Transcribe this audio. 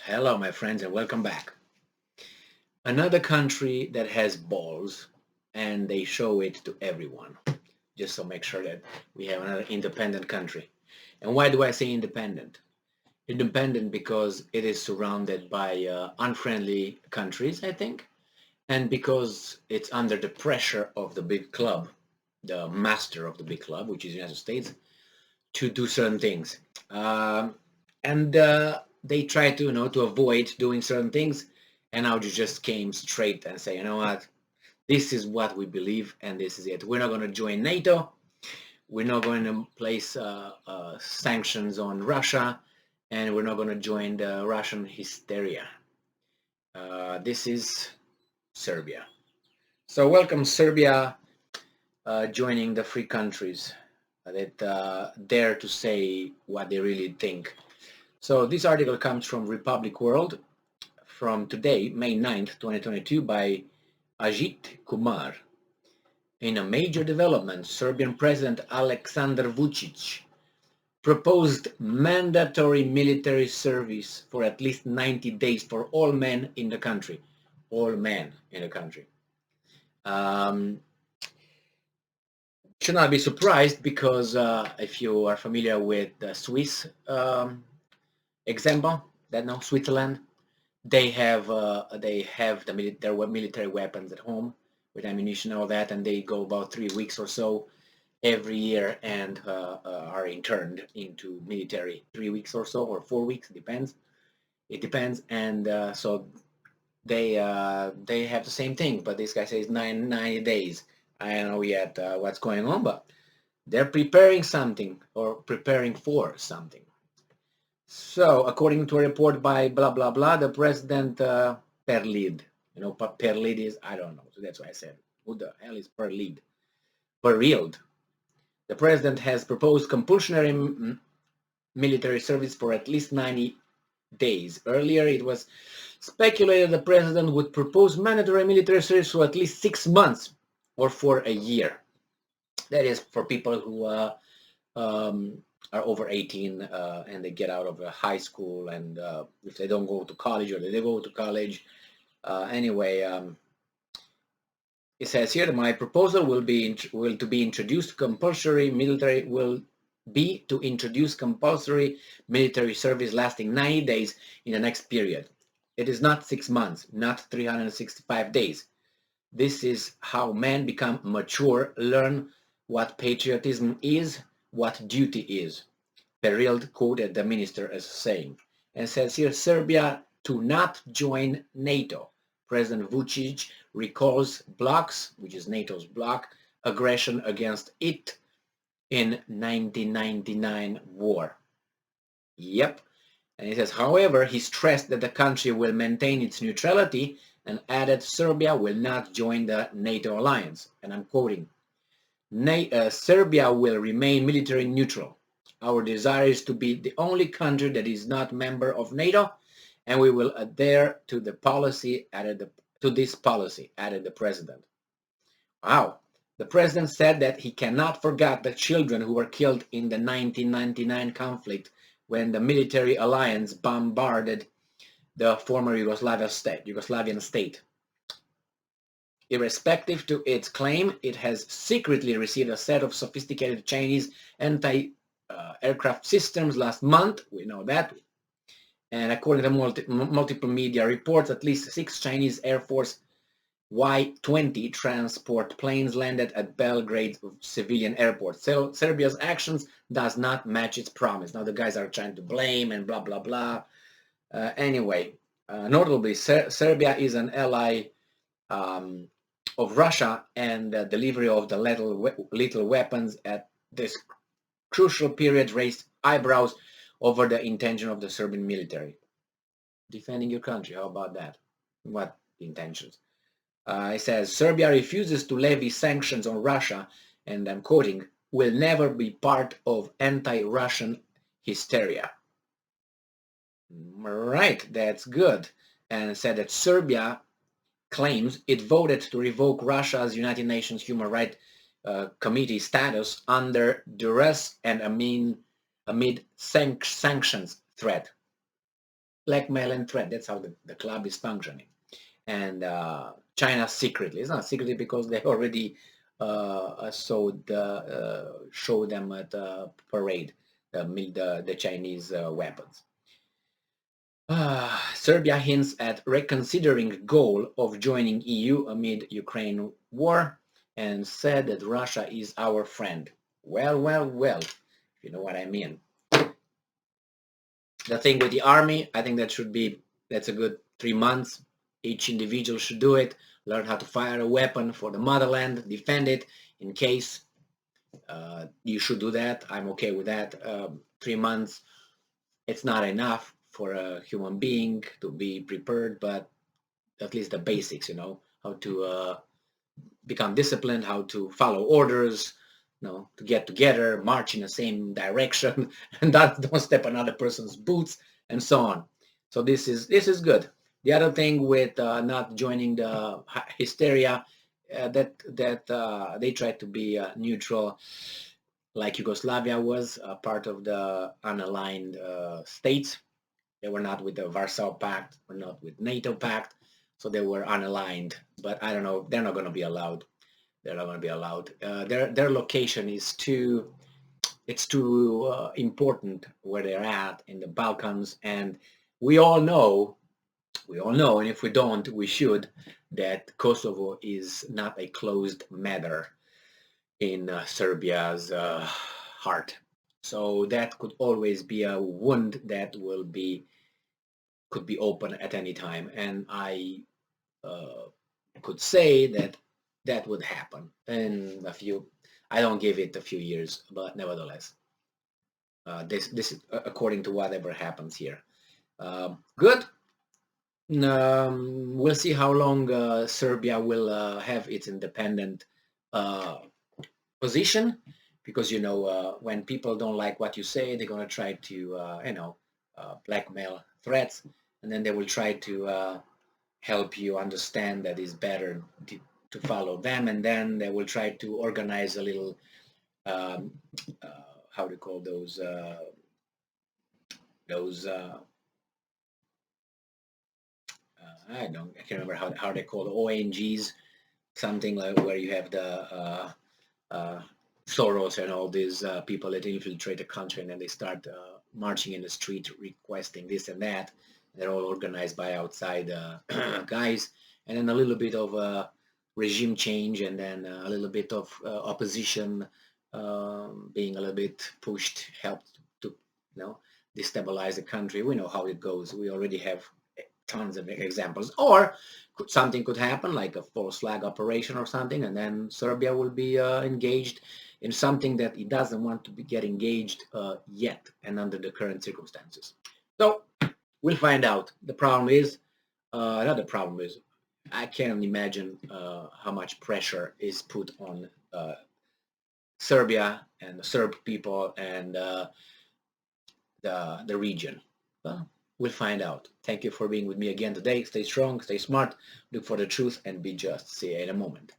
Hello, my friends, and welcome back. Another country that has balls, and they show it to everyone, just to make sure that we have another independent country. And why do I say independent? Independent because it is surrounded by unfriendly countries, I think, and because it's under the pressure of the big club, the master of the big club, which is the United States, to do certain things. And they try to, to avoid doing certain things. And now you just came straight and say, you know what, this is what we believe, and this is it. We're not going to join NATO. We're not going to place sanctions on Russia, and we're not going to join the Russian hysteria. This is Serbia. So welcome, Serbia, joining the free countries that dare to say what they really think. So this article comes from Republic World from today, May 9th, 2022, by Ajit Kumar. In a major development, Serbian President Aleksandar Vučić proposed mandatory military service for at least 90 days for all men in the country. All men in the country. Should not be surprised because if you are familiar with the Swiss example, that now Switzerland, they have their military weapons at home with ammunition and all that, and they go about 3 weeks or so every year and are interned into military 3 weeks or so, or 4 weeks, depends. It depends, and so they have the same thing, but this guy says 90 days. I don't know yet what's going on, but they're preparing something or preparing for something. So, according to a report by blah blah blah, the president Perlid, Perlid is, I don't know, so that's why I said, who the hell is Perlid? Perlid. The president has proposed compulsory military service for at least 90 days. Earlier, it was speculated the president would propose mandatory military service for at least 6 months or for a year. That is for people who are over 18 and they get out of high school, and if they don't go to college, or they go to college. Anyway, it says here, my proposal will be to be introduced compulsory military will be to introduce compulsory military service lasting 90 days in the next period. It is not 6 months, not 365 days. This is how men become mature, learn what patriotism is, what duty is. Perild quoted the minister as saying, and says here, Serbia to not join NATO. President Vučić recalls bloc's, which is NATO's bloc, aggression against it in 1999 war. Yep. And he says, however, he stressed that the country will maintain its neutrality and added Serbia will not join the NATO alliance. And I'm quoting, Serbia will remain military neutral. Our desire is to be the only country that is not member of NATO, and we will adhere to the policy, added the president. Wow. The president said that he cannot forget the children who were killed in the 1999 conflict when the military alliance bombarded the former Yugoslavian state. Irrespective to its claim, it has secretly received a set of sophisticated Chinese anti-aircraft systems last month. We know that. And according to multiple media reports, at least 6 Chinese Air Force Y-20 transport planes landed at Belgrade civilian airport. So Serbia's actions does not match its promise. Now the guys are trying to blame and blah, blah, blah. Anyway, notably, Serbia is an ally of Russia, and the delivery of the lethal weapons at this crucial period raised eyebrows over the intention of the Serbian military. Defending your country, how about that? What intentions? It says, Serbia refuses to levy sanctions on Russia, and I'm quoting, will never be part of anti-Russian hysteria. Right, that's good. And said that Serbia claims it voted to revoke Russia's United Nations Human Rights Committee status under duress and amid sanctions threat. blackmail and threat. That's how the club is functioning. And China secretly, it's not secretly because they already show them at the parade the Chinese weapons. Serbia hints at reconsidering goal of joining EU amid Ukraine war and said that Russia is our friend. Well, well, well, you know what I mean. The thing with the army, I think that's a good 3 months. Each individual should do it, learn how to fire a weapon for the motherland, defend it in case. You should do that. I'm okay with that. 3 months, it's not enough for a human being to be prepared, but at least the basics, how to become disciplined, how to follow orders, to get together, march in the same direction, and don't step on other person's boots, and so on. So this is good. The other thing with not joining the hysteria, that they tried to be neutral, like Yugoslavia was part of the unaligned states. They were not with the Warsaw Pact, or not with NATO Pact, so they were unaligned. But I don't know, they're not going to be allowed. They're not going to be allowed. Their location is too important where they're at in the Balkans, and we all know, and if we don't, we should, that Kosovo is not a closed matter in Serbia's heart. So that could always be a wound that could be open at any time, and I could say that would happen in a few. I don't give it a few years, but nevertheless, this is according to whatever happens here. Good. We'll see how long Serbia will have its independent position, because when people don't like what you say, they're going to try to blackmail, threats, and then they will try to help you understand that it's better to follow them, and then they will try to organize a little how do you call those I can't remember how they call the ONGs, something like where you have the Soros and all these people that infiltrate the country, and then they start marching in the street requesting this and that. They're all organized by outside guys, and then a little bit of regime change, and then a little bit of opposition being a little bit pushed, helped to destabilize the country. We know how it goes. We already have tons of examples. Or something could happen like a false flag operation or something, and then Serbia will be engaged in something that it doesn't want to get engaged yet, and under the current circumstances. So we'll find out. The problem is, another problem is, I can't imagine how much pressure is put on Serbia and the Serb people and the region. Well, we'll find out. Thank you for being with me again today. Stay strong, stay smart, look for the truth, and be just. See you in a moment.